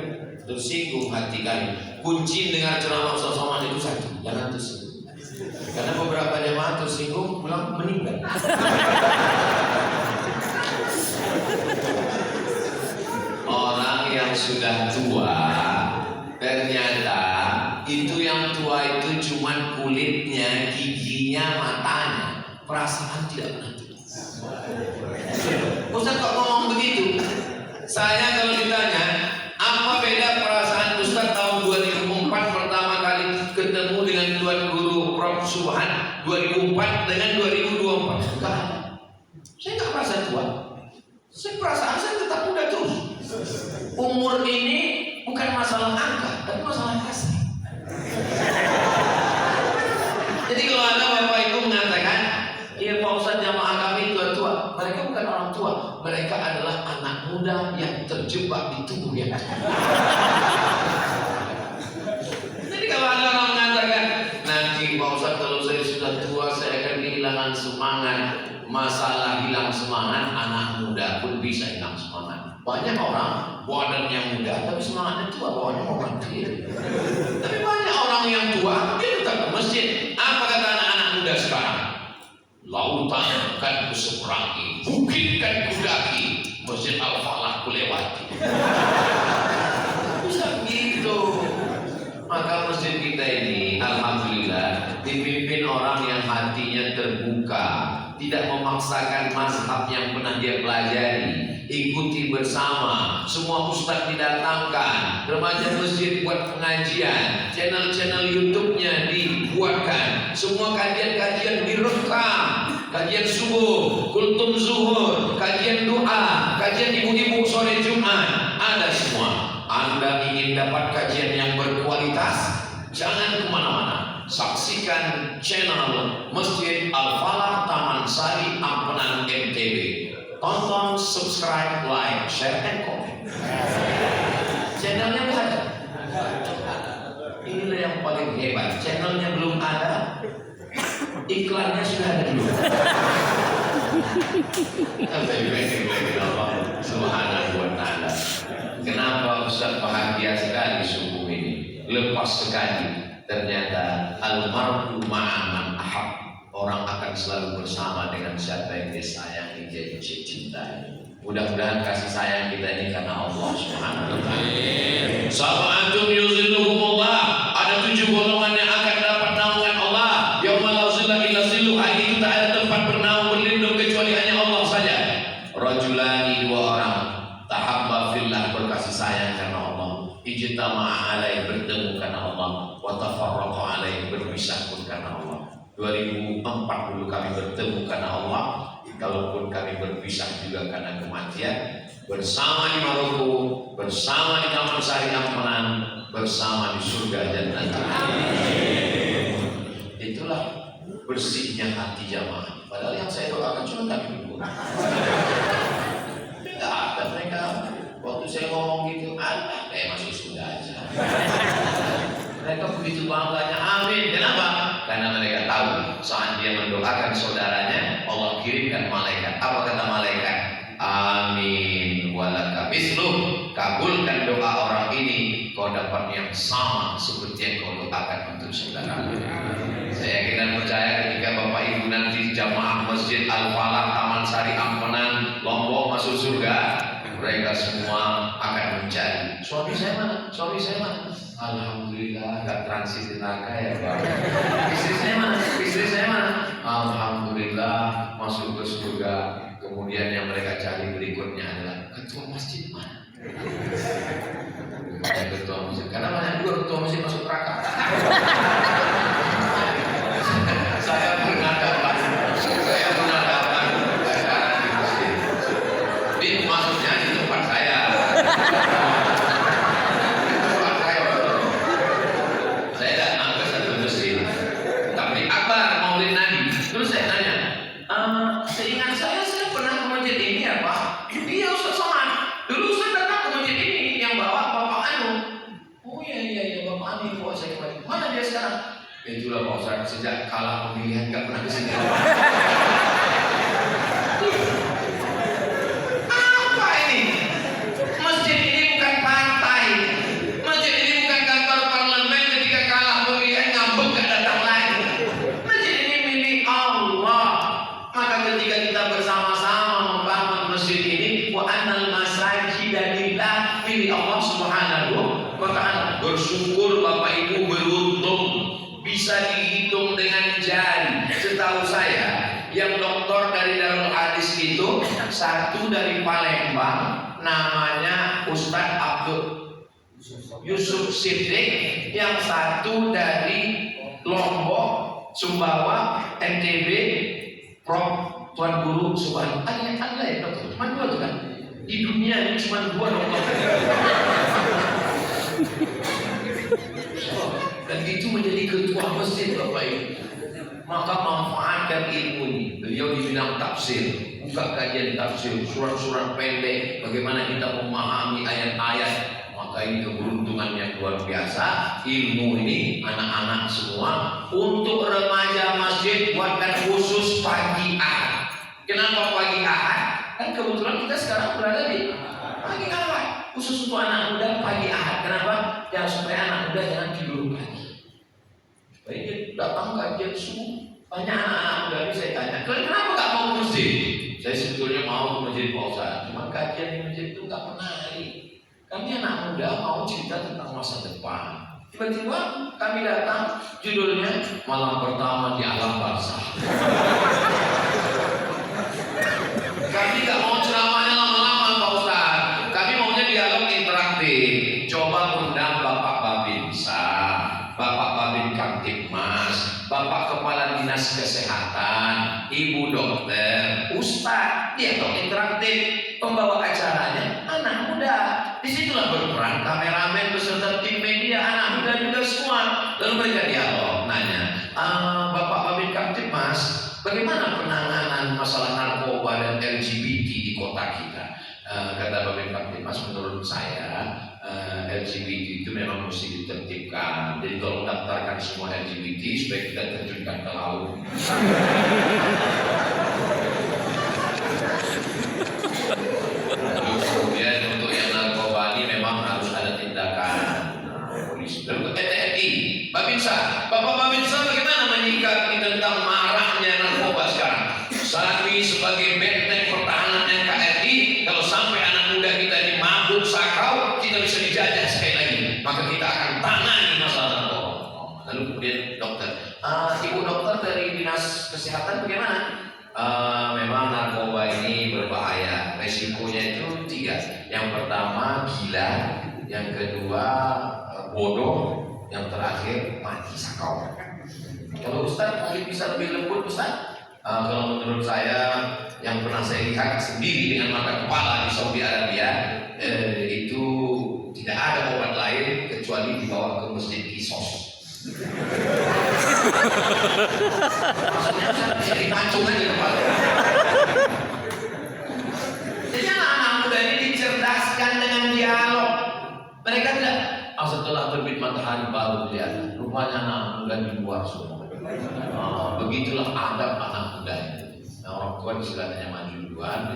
tersinggung hati kami. Kunci dengar ceramah Ustaz Somad itu satu, jangan tersinggung. Karena beberapa jemaah tersinggung pulang meninggal. Orang yang sudah tua ternyata itu yang tua itu cuma kulitnya, giginya, matanya, perasaan tidak pernah tua. Ustaz kok ngomong begitu? Saya kalau ditanya apa beda perasaan Ustaz tahun 2004 pertama kali ketemu dengan Tuan Guru Prof. Subhan 2004 dengan 2024 enggak ada. Saya nggak merasa tua. Perasaan saya tetap muda terus. Umur ini bukan masalah angka, tapi masalah kasih. Jadi kalau ada Bapak Ibu mengatakan, iya Pak Ustaz jamaah kami tua-tua, mereka bukan orang tua, mereka adalah anak muda yang terjebak di tubuh yang tua. Jadi kalau ada orang mengatakan, nanti Pak Ustaz kalau saya sudah tua saya akan kehilangan semangat. Masalah hilang semangat, anak muda pun bisa hilang semangat. Banyak orang badannya muda tapi semangatnya tua, bawaannya mau mati. Tapi banyak orang yang tua dia tetap ke masjid. Apa kata anak-anak muda sekarang? Lautan kan kuseberangi, bukit kan kudaki, Masjid Al-Falah kulewati. Bisa gitu. Maka masjid kita ini alhamdulillah dipimpin orang yang hatinya terbuka, tidak memaksakan mazhab yang pernah dia pelajari, ikuti bersama, semua ustaz didatangkan, remaja masjid buat pengajian, channel-channel YouTube-nya dibuatkan, semua kajian-kajian direkam, kajian subuh, kultum zuhur, kajian doa, kajian ibu-ibu sore Jumat, ada semua. Anda ingin dapat kajian yang berkualitas? Jangan kemana-mana. Saksikan channel Masjid Al-Falah Taman Sari Ampenan MTB. Tonton, subscribe, like, share, and comment. Channelnya belum ada. Inilah yang paling hebat. Channelnya belum ada, iklannya sudah ada dulu. Subhanahu wa ta'ala. Kenapa Ustaz bahagia sekali subuh ini? Lepas sekali. Ternyata almarhum ma'aman ahab, orang akan selalu bersama dengan siapa yang dia sayangi, dia cintai. Mudah-mudahan kasih sayang kita ini karena Allah Subhanahu wa ta'ala. Sab'atun yuzilluhumullah, ada 7 golongan yang akan dapat naungan Allah. Yaumala la zilla illa zilluh, hari itu tak ada tempat bernaung berlindung kecuali hanya Allah saja. Rajulani, 2 orang, tahabba fillah, berkasih sayang karena Allah. Ijtama'a alaih, bertemu karena Allah. Wa tafarraqa alaih, berpisah pun karena Allah. 2004 dulu kami bertemu karena Allah. Kalaupun kami berpisah juga karena kematian, bersama di Maroko, bersama di Taman Sari Ampenan, bersama di surga Jannah. Itulah bersihnya hati jamaah. Padahal yang saya doakan cuma kami berdua. Tidak ada mereka. Waktu saya ngomong gitu, kayak masuk surga aja. Mereka begitu bangganya, amin. Kenapa? Karena mereka tahu saat dia mendoakan saudaranya, Allah kirimkan malaikat. Apa kata malaikat? Amin walaka misluh, kabulkan doa orang ini, kau dapat yang sama seperti yang kau doakan untuk saudara. Saya yakin dan percaya ketika Bapak Ibu nanti jamaah Masjid Al-Falah Taman Sari Ampenan Lombok masuk surga, mereka semua akan mencari suami saya mana, suami saya mana. Alhamdulillah gak transit neraka ya Pak. Istri saya mana, istri saya mana. Alhamdulillah masuk ke surga. Kemudian yang mereka cari berikutnya adalah ketua masjid mana. Banyak ketua masjid, karena banyak juga ketua masjid masuk neraka. Saya pernah dapat acara di masjid. Tapi maksudnya di tempat saya. Saya datang ke satu masjid. Tapi Akbar Maulid Nabi. Terus saya tanya, seingat saya pernah ke masjid ini ya Pak? Iya Ustaz Somad. Dulu Ustaz datang ke masjid ini yang bawa Bapak Anu. Oh iya Bapak Anu bawa saya kembali. Mana dia sekarang? Itulah Pak Ustaz, sejak kalah pemilihan nggak pernah kesini. Apa ini? Masjid ini bukan pantai. Masjid ini bukan kantor parlemen ketika kalah pemilihan ngambek nggak datang lagi. Masjid ini milik Allah. Maka ketika kita bersama-sama membangun masjid ini, wa annal masajida lillah, milik Allah Subhanahu wa ta'ala. Bersyukur Bapak Ibu beruntung bisa dihitung dengan jari. Setahu saya yang doktor dari Darul Hadis itu satu dari Palembang, namanya Ustadz Abdul Yusuf Siddiq, yang satu dari Lombok, Sumbawa, NTB, Prof. Tuan Guru Subhan. Ada ya dokter? Cuma dua tuh kan? Di dunia ini cuma dua dokter. Dan itu menjadi ketua masjid Bapak Ibu. Maka manfaatkan ilmu ini. Beliau di bidang tafsir, buka kajian tafsir, surat-surat pendek, bagaimana kita memahami ayat-ayat. Maka ini keberuntungan yang luar biasa. Ilmu ini anak-anak semua untuk remaja masjid buatkan khusus pagi Ahad. Kenapa pagi Ahad? Kan kebetulan kita sekarang berada di pagi Ahad. Khusus untuk anak muda pagi Ahad. Kenapa? Ya supaya anak muda jangan tidur pagi. Supaya dia datang kajian subuh. Banyak anak-anak muda ini saya tanya, kenapa nggak mau ke masjid? Saya sebetulnya mau ke masjid Pak Ustaz, cuma kajian di masjid itu nggak menarik. Kami anak muda mau cerita tentang masa depan. Tiba-tiba kami datang, judulnya malam pertama di alam barzah. Kami nggak mau ceramahnya lama-lama Pak Ustaz. Kami maunya dialog interaktif. Coba undang Bapak Babinsa, Bapak Babin Kamtibmas, Bapak Kepala Dinas Kesehatan, Ibu Dokter, Ustaz, dialog interaktif. Pembawa acaranya anak muda. Disitulah berperan kameramen beserta tim media, anak muda juga semua. Lalu mereka dialog, nanya, Bapak Babin Kamtibmas, bagaimana penanganan masalah narkoba dan LGBT di kota kita? Kata Babin Kamtibmas, menurut saya LGBT itu memang mesti ditertibkan. Jadi tolong daftarkan semua LGBT supaya kita terjunkan ke laut. Kemudian untuk yang narkoba ini memang harus ada tindakan polisi. Lalu TNI, Babinsa, Bapak Babinsa bagaimana menyikapi tentang maraknya narkoba sekarang? Kami sebagai benteng pertahanan NKRI, kalau sampai anak muda kita ini mabuk sakau, kita bisa dijajah sekali lagi. Maka kita akan tangani masalah narkoba. Lalu kemudian dokter, Ibu dokter dari Dinas Kesehatan bagaimana? Memang narkoba ini berbahaya. Resikonya itu 3. Yang pertama gila, yang kedua bodoh, yang terakhir mati sakau. Kalau Ustaz mungkin bisa lebih lembut Ustaz. Kalau menurut saya yang pernah saya lihat sendiri dengan mata kepala di Saudi Arabia, itu tidak ada obat lain kecuali dibawa ke masjid Kisos. Maksudnya bisa dipancung aja kepala. Jadi anak-anak muda ini dicerdaskan dengan dialog. Mereka tidak, setelah terbit matahari baru lihat, rupanya anak muda di luar semua. Begitulah adab anak muda itu. Nah, orang tua istilahnya maju duluan,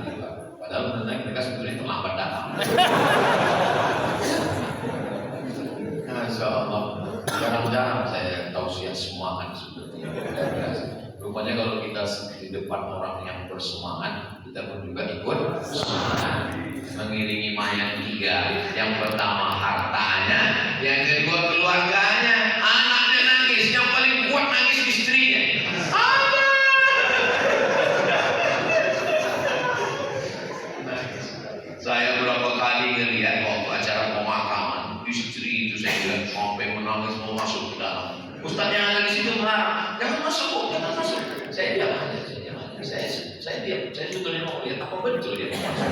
padahal mereka sebetulnya terlambat datang. Masya Allah, jarang-jarang saya tausiah semangat seperti ini. Rupanya kalau kita di depan orang yang bersemangat, kita pun juga ikut semangat. Mengiringi mayat 3. Yang pertama hartanya, yang kedua keluarganya, anaknya nangis, yang paling kuat nangis istrinya. Saya berapa kali ngelihat sampai menangis mau masuk ke dalam. Ustaz yang ada di situ melarang, jangan masuk, Bu, jangan masuk. Saya diam aja, saya diam. Saya sebetulnya mau lihat apa betul dia mau masuk.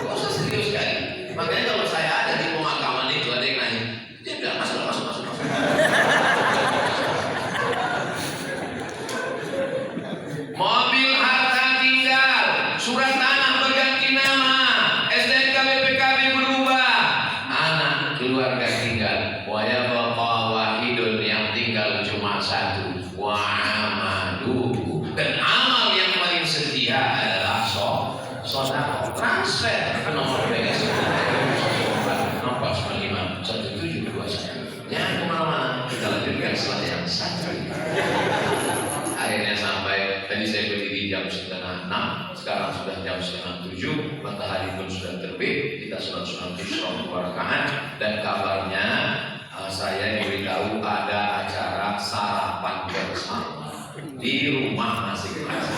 Kok usah serius sekali. Makanya kalau saya ada di pemakaman itu ada yang nanya, dia bilang masuk. Mobil harta tinggal, surat tanah berganti nama, STNK BPKB berubah, anak keluarga tinggal, wa yabqa wahidun yang tinggal cuma satu, wa amaluhu, dan amal yang paling setia adalah sedekah. Transfer ke nomor BCA 0495 1721. Jangan kemana-mana, kita lanjutkan setelah yang satu. Akhirnya sampai, tadi saya berdiri jam 5:30, sekarang sudah jam 6:30, matahari pun sudah terbit, kita sholat isya 2 rakaat, dan kabarnya saya diberitahu ada acara sarapan bersama di rumah masing-masing.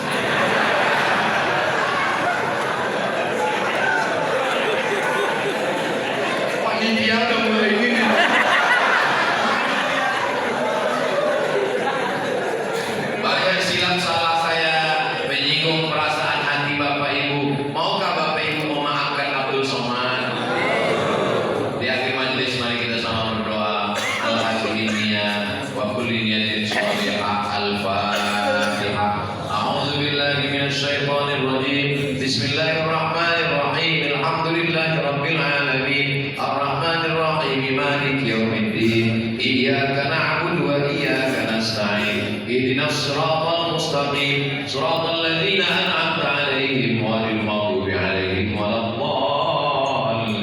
Panitia udah mulai ini. Silap salah saya menyinggung perasaan hati Bapak Ibu. Maukah Bapak Ibu memaafkan Abdul Somad? Di akhir majelis mari kita sama berdoa. Al-Hasbunillah wa kulli niyatin shalihah. Al-Fatihah. A'udzu billahi minasyaitonir rajim. Bismillahirrahmanirrahim. Alhamdulillahirabbil alamin. Arrahmanir rahim. Maliki yaumiddin. Iyyaka na'budu wa iyyaka nasta'in. Ihdinas siratal mustaqim, siratal ladzina an'amta 'alaihim ghairil maghdubi 'alaihim waladdallin.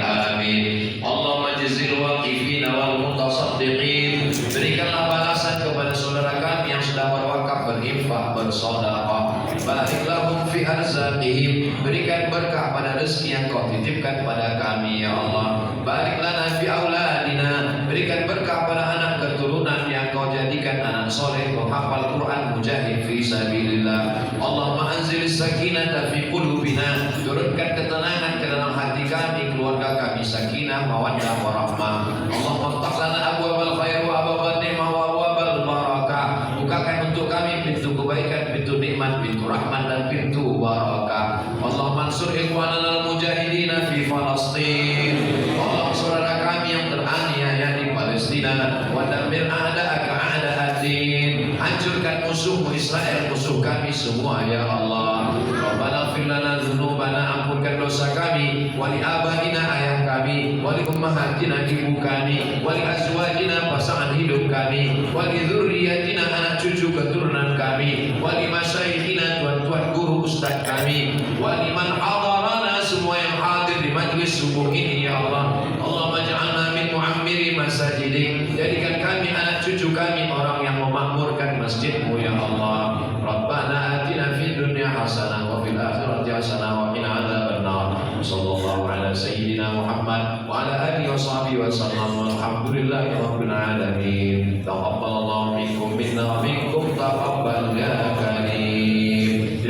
Amin. Allahumma jazzil waqifina wal mutasaddiqin. Berikanlah balasan kepada saudara kami yang sudah berwakaf, berinfak, bersedekah. Barik lahum fi arzaqihim. Berikan berkah pada rezeki yang Kau titipkan pada kami ya Allah. Barik lana fi auladina. Berikan berkah pada anak keturunan yang Kau jadikan anak soleh, menghafal Quran, mujahid fi sabilillah. Allahumma anzilis sakinata fi qulubina. Turunkan ketenangan ke dalam hati kami, keluarga kami, sakinah, mawaddah, warahmah. Allahumma ftah lana abwabal khair wa abwabal ni'mah wa abwabal barakah. Bukakan untuk kami pintu kebaikan, pintu nikmat, pintu rahmat, dan pintu barakah. Allahumma ansur ikhwanana al-mujahidina fi Falastin. Allah, saudara kami yang teraniaya di Palestina, wa dammir a'da'aka a'da'ad-din. Hancurkan musuhmu Israel, musuh kami semua ya Allah. Rabbana ighfir lana dzunubana, ampunkan dosa kami, wa li abaina, ayah kami, wa li ummahatina, ibu kami, wa li azwajina, pasangan hidup kami, wa li dzurriyyatina, anak cucu keturunan kami, wa li masyayikhina, tuan-tuan guru ustaz kami, wa liman hadarana, semua yang hadir di majlis subuh ini ya Allah. Allahumma ja'alna min mu'ammiri masajidik. Jadikan kami, anak cucu kami, orang yang memakmurkan masjidmu ya Allah. Rabbana atina fid dunya hasanah wa fil akhirati hasanah wa qina adzabannar. Sallallahu ala sayyidina Muhammad wa ala alihi wa sahbihi wa sallam. Walhamdulillahi rabbil alamin. Taqabbalallahu minkum minna wa minkum taqabbal ya